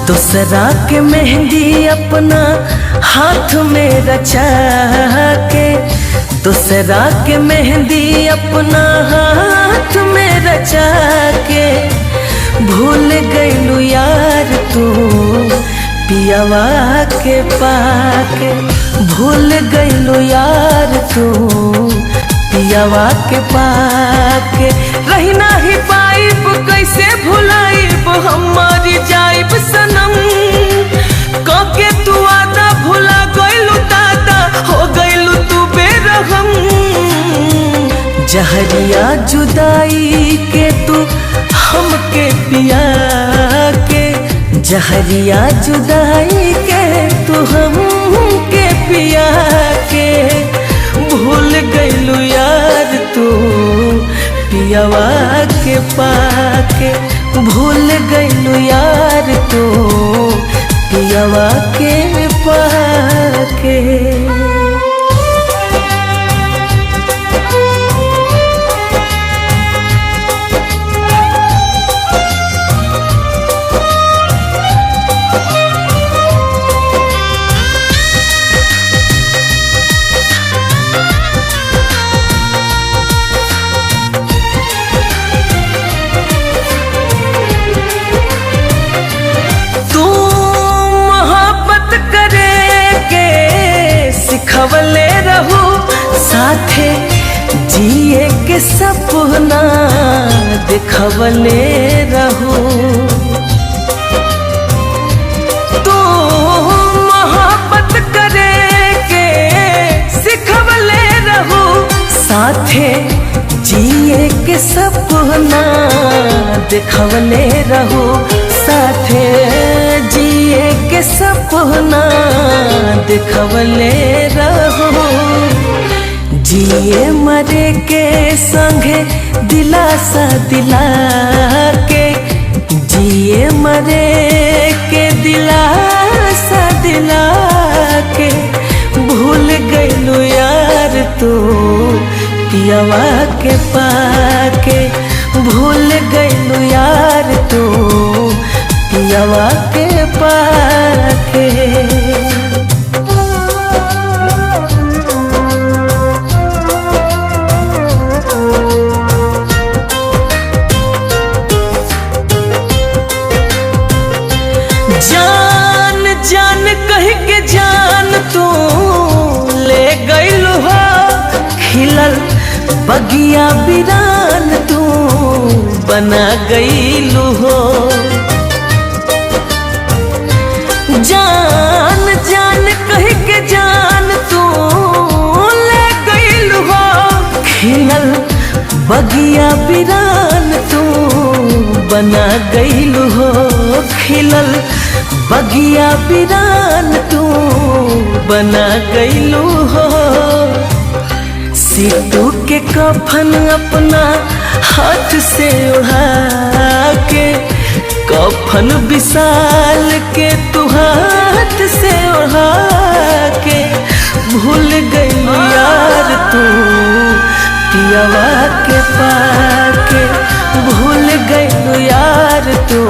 दूसरा के मेहंदी अपना हाथ में रचा के, दूसरा के मेहंदी अपना हाथ में रचा के, भूल गईलू यार तू पियावा के पाके, भूल गईलू यार तू पियावा के पाके। रही नाही पाइब कैसे भुलाइब हमारी जाइब सनम, काके तू आदा भुला गईलू दादा हो गईलू तू बेरहम। जहरिया जुदाई के तू हमके पिया के, जहरिया जुदाई के तू हमके पिया के, भूल गईलू यार तू पियावा के पाके, भूल गईलू यार तू पियावा के पाके। खवले रहू साथे जिए के सपना दिखवले रहू, तू मोहब्बत करे के सिखवले रहू साथे जिए के सपना दिखवले रहू, साथे जिए के सपना दिखवले रहो। जिए मरे के संगे दिलासा दिला के, जिए मरे के दिलासा दिला के, भूल गईलू यार तू पियावा के पाके, भूल गईलू यार तू पियावा के पाके। जान जान कह के जान तू ले गईलू हो, खिलल बगिया बिरान तू बना गईलू हो। जान जान कह के जान तू ले गईलू हो, खिलल बगिया बिरान तू बना गईलू हो, खिलल बगिया बिरान तू बना गईलू हो। सीतू के कफन अपना हाथ से उड़ा के, कफन विशाल के तू हाथ से उड़ा के, भूल गईलू यार तू पियावा के पाके, भूल गईलू यार तू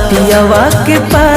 पियावा के पाके।